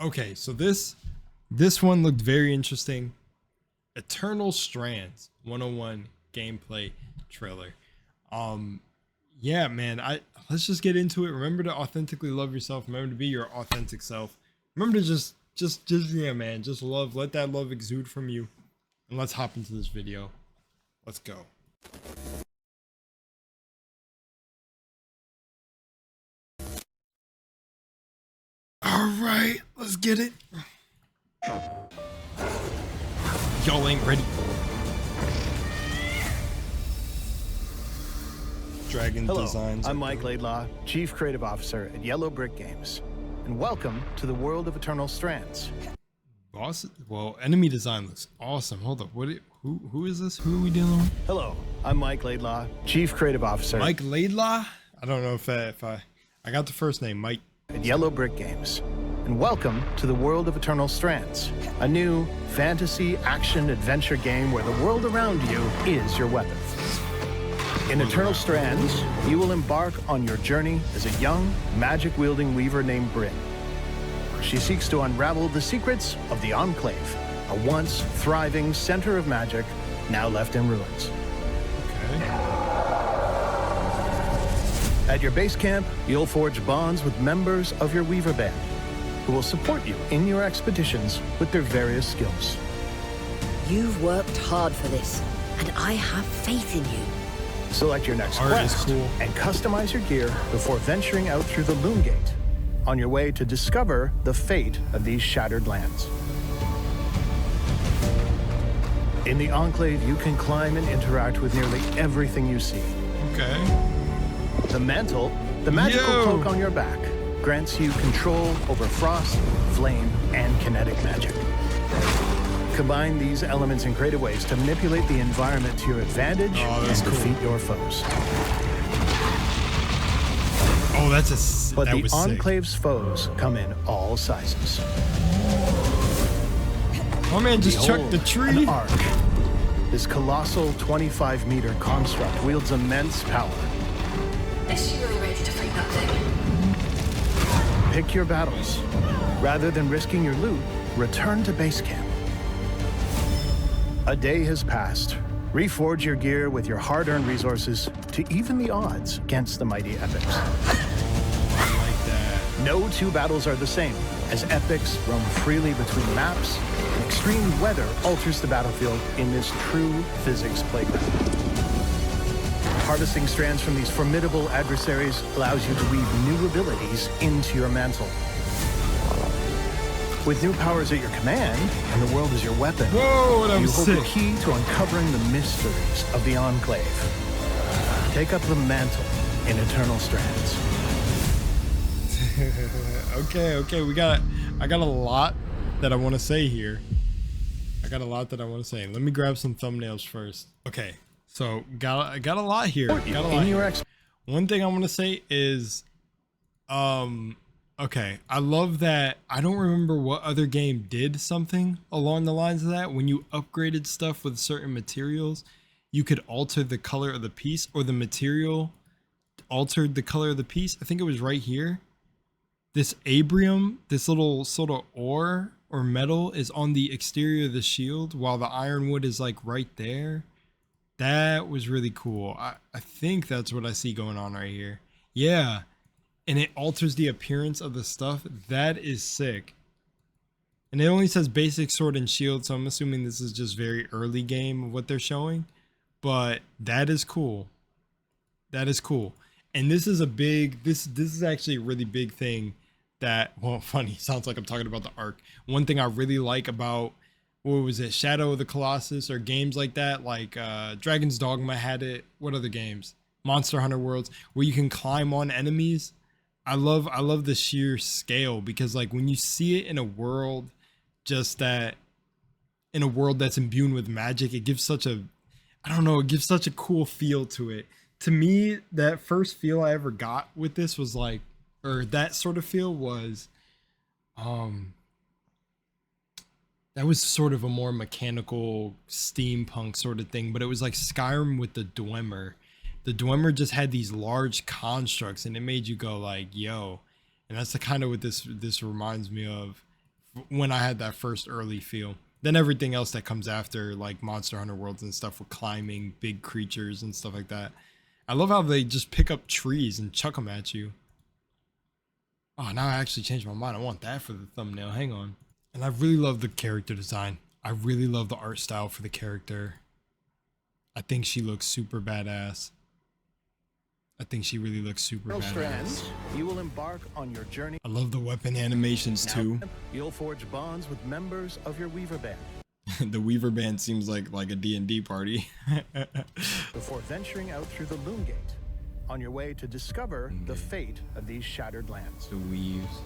Okay, so this one looked very interesting. Eternal Strands 101 gameplay trailer. Yeah, man, let's just get into it. Remember to authentically love yourself. Remember to be your authentic self. Remember to just yeah, man, just love. Let that love exude from you. And let's hop into this video. Let's go. All right, let's get it. Y'all ain't ready. Dragon Hello, Designs. I'm Mike Laidlaw, Chief Creative Officer at Yellow Brick Games, and welcome to the world of Eternal Strands. Boss, well, enemy design looks awesome. Hold up, who is this? Who are we dealing with? Hello, I'm Mike Laidlaw, Chief Creative Officer. Mike Laidlaw? I don't know if I got the first name, Mike. At Yellow Brick Games, and welcome to the world of Eternal Strands, a new fantasy action adventure game where the world around you is your weapon. In Eternal Strands, you will embark on your journey as a young, magic-wielding weaver named Bryn. She seeks to unravel the secrets of the Enclave, a once thriving center of magic, now left in ruins. Okay. At your base camp, you'll forge bonds with members of your weaver band, who will support you in your expeditions with their various skills. You've worked hard for this, and I have faith in you. Select your next Art is quest cool. and customize your gear before venturing out through the Loon Gate on your way to discover the fate of these shattered lands. In the Enclave, you can climb and interact with nearly everything you see. Okay. The mantle, the magical Yo! cloak on your back, grants you control over frost, flame, and kinetic magic. Combine these elements in creative ways to manipulate the environment to your advantage and defeat your foes. Oh, that's But that the was sick. Enclave's foes come in all sizes. My man just chucked the Behold, tree. An arc. This colossal 25-meter construct wields immense power. Is she really ready to fight that thing? Pick your battles. Rather than risking your loot, return to base camp. A day has passed. Reforge your gear with your hard-earned resources to even the odds against the mighty epics. I like that. No two battles are the same, as epics roam freely between maps, and extreme weather alters the battlefield in this true physics playground. Harvesting strands from these formidable adversaries allows you to weave new abilities into your mantle. With new powers at your command, and the world is your weapon, Whoa, that you was hold sick. the key to uncovering the mysteries of the Enclave. Take up the mantle in Eternal Strands. Okay, I got a lot that I want to say here. Let me grab some thumbnails first. Okay, so got a lot here. One thing I want to say is, okay, I love that. I don't remember what other game did something along the lines of that. When you upgraded stuff with certain materials, you could alter the color of the piece, or the material altered the color of the piece. I think it was right here. This abrium, this little sort of ore or metal, is on the exterior of the shield, while the ironwood is like right there. That was really cool. I think that's what I see going on right here. Yeah. And it alters the appearance of the stuff. That is sick. And it only says basic sword and shield, so I'm assuming this is just very early game of what they're showing. But that is cool. That is cool. And this is a big, this is actually a really big thing that, well, funny, sounds like I'm talking about the Ark. One thing I really like about, what was it, Shadow of the Colossus, or games like that, like Dragon's Dogma had it. What other games? Monster Hunter Worlds, where you can climb on enemies. I love the sheer scale, because like when you see it in a world, just that, in a world that's imbued with magic, it gives such a, I don't know, it gives such a cool feel to it. To me, that first feel I ever got with this was like, or that sort of feel was, that was sort of a more mechanical steampunk sort of thing, but it was like Skyrim with the Dwemer. The Dwemer just had these large constructs, and it made you go like, yo. And that's the kind of what this reminds me of. when I had that first early feel. Then everything else that comes after, like Monster Hunter Worlds and stuff with climbing, big creatures and stuff like that. I love how they just pick up trees and chuck them at you. Oh, now I actually changed my mind. I want that for the thumbnail. Hang on. And I really love the character design. I really love the art style for the character. I think she looks super badass. I think she really looks super badass. Strands, you will embark on your journey. I love the weapon animations too. You'll forge bonds with members of your Weaver Band. The Weaver Band seems like a D&D party. Before venturing out through the Loon Gate, on your way to discover the fate of these shattered lands. The weaves.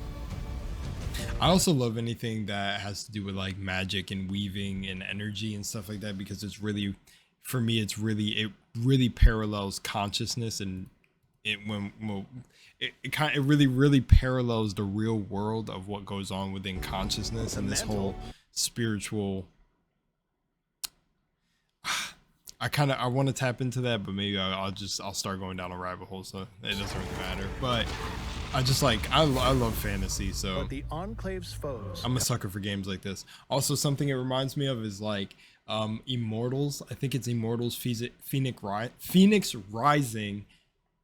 I also love anything that has to do with like magic and weaving and energy and stuff like that, because it's really, for me, it really parallels consciousness, and it really parallels the real world of what goes on within consciousness and this whole spiritual. I want to tap into that, but maybe I'll start going down a rabbit hole, so it doesn't really matter. But I just I love fantasy, so But the Enclave's foes. I'm a sucker for games like this. Also, something it reminds me of is like Immortals. I think it's Immortals Phoenix Rising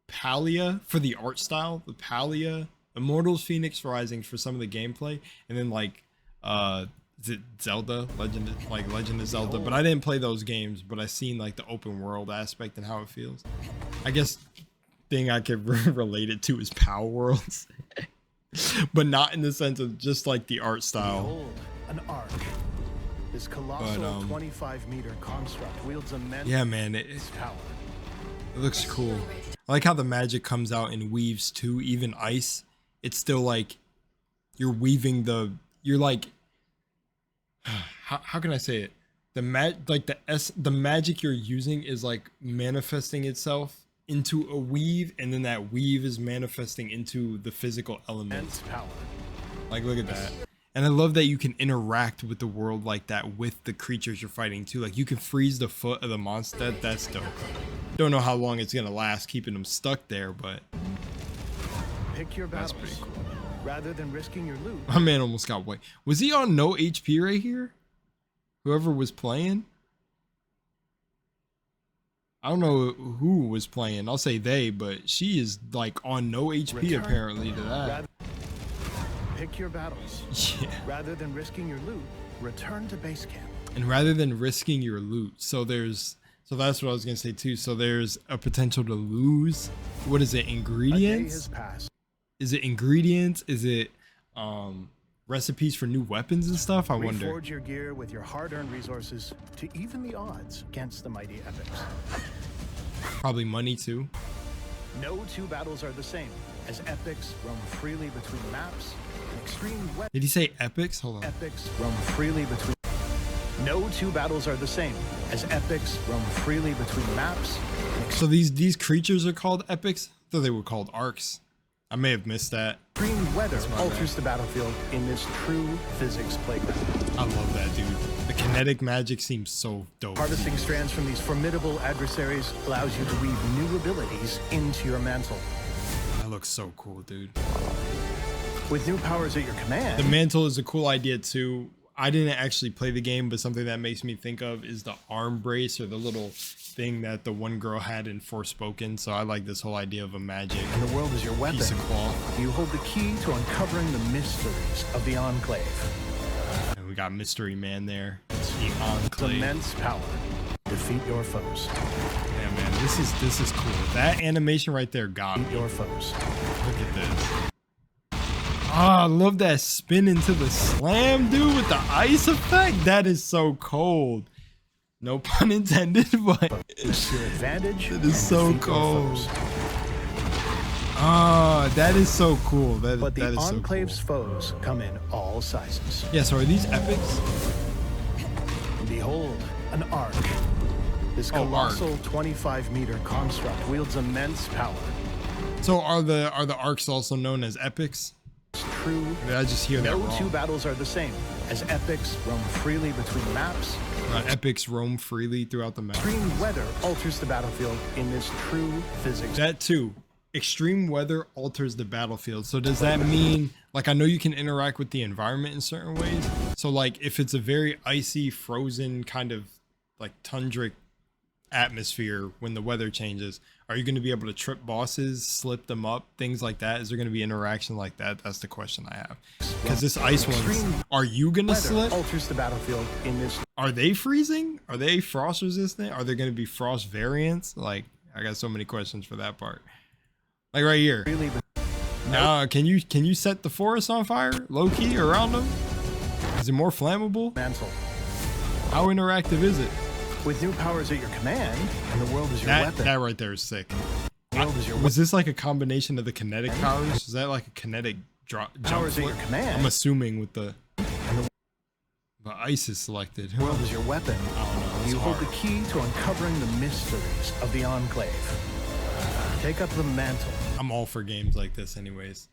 Palia for the art style, the Palia, Immortals Phoenix Rising for some of the gameplay, and then like is it Zelda Legend of Zelda, but I didn't play those games, but I seen like the open world aspect and how it feels. I guess thing I could relate it to is Power Worlds, but not in the sense of just like the art style. Behold, an arc. This colossal 25-meter construct wields immense power. It looks cool. I like how the magic comes out and weaves too. Even ice, it's still like you're weaving you're like, how can I say it? The magic you're using is like manifesting itself into a weave, and then that weave is manifesting into the physical elements. Like, look at that. And I love that you can interact with the world like that with the creatures you're fighting too. Like, you can freeze the foot of the monster. That's dope. Don't know how long it's gonna last keeping them stuck there, but pick your battles. That's pretty cool. Rather than risking your loot. My man almost got white. Was he on no HP right here? Whoever was playing? I don't know who was playing. I'll say they, but she is like on no HP apparently to that. Pick your battles. Yeah. Rather than risking your loot, return to base camp. And rather than risking your loot, so that's what I was gonna say too. So there's a potential to lose. What is it? Ingredients? A day has passed. Is it ingredients? Is it recipes for new weapons and stuff? I wonder. Reforge your gear with your hard-earned resources to even the odds against the mighty epics. Probably money too. No two battles are the same, as epics roam freely between maps and extreme weather. Did he say epics? Hold on. Epics roam freely between. No two battles are the same, as epics roam freely between maps. So these creatures are called epics? I thought they were called arcs. I may have missed that. Extreme weather alters the battlefield in this true physics playground. I love that, dude. The kinetic magic seems so dope. Harvesting strands from these formidable adversaries allows you to weave new abilities into your mantle. That looks so cool, dude. With new powers at your command. The mantle is a cool idea too. I didn't actually play the game, but something that makes me think of is the arm brace, or the little thing that the one girl had in Forspoken. So I like this whole idea of a magic. And the world is your weapon. Piece of cloth. You hold the key to uncovering the mysteries of the Enclave. And we got Mystery Man there. The Enclave. Immense power. Defeat your foes. Yeah, man, this is cool. That animation right there got me. Defeat your foes. Look at this. Ah, I love that spin into the slam, dude, with the ice effect. That is so cold. No pun intended, but It's your advantage. it is so cold. Ah, that is so cool. That But the is so cool. Enclave's foes come in all sizes. Yeah, so are these epics? Behold, an arc. This Oh, arc. colossal 25-meter construct wields immense power. So are the arcs also known as epics? It's true. Or did I just hear that No wrong? two battles are the same, as epics roam freely between maps. Epics roam freely throughout the map. Extreme weather alters the battlefield in this true physics. That too. extreme weather alters the battlefield. So does that mean, like, I know you can interact with the environment in certain ways. So like if it's a very icy, frozen kind of like tundric atmosphere when the weather changes, are you going to be able to trip bosses, slip them up, things like that? Is there going to be interaction like that? That's the question I have. Because this ice one, are you going to slip? Alters the battlefield in this. Are they freezing? Are they frost resistant? Are there going to be frost variants? Like, I got so many questions for that part. Like right here. Really, Now, can you set the forest on fire, low key around them? Is it more flammable? mantle. How interactive is it? With new powers at your command, and the world is your weapon. That right there is sick. The world is your Was this like a combination of the kinetic powers? Is that like a kinetic jump powers at flip? your command. I'm assuming with the ice is selected. The world is your weapon. I don't know. It's You hold hard. the key to uncovering the mysteries of the Enclave. Take up the mantle. I'm all for games like this anyways.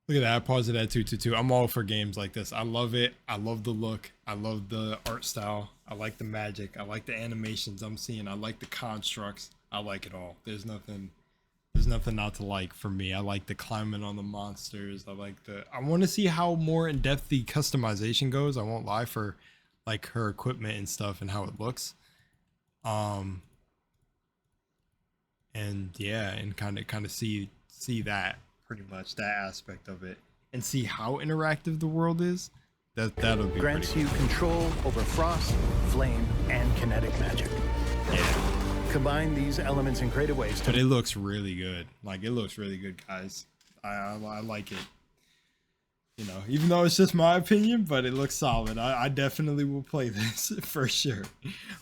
Look at that. I paused it at 222. I'm all for games like this. I love it. I love the look. I love the art style. I like the magic. I like the animations I'm seeing. I like the constructs. I like it all. There's nothing not to like for me. I like the climbing on the monsters. I want to see how more in depth the customization goes. I won't lie, for like her equipment and stuff and how it looks. And yeah, and kind of see that pretty much, that aspect of it, and see how interactive the world is. That'll be Grants pretty you control over frost, flame, and kinetic magic. cool. Yeah. Combine these elements in creative ways But to it looks really good. Like, it looks really good, guys. I like it. You know, even though it's just my opinion, but it looks solid. I definitely will play this for sure.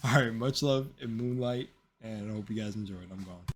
All right, much love and Moonlight, and I hope you guys enjoyed. I'm gone.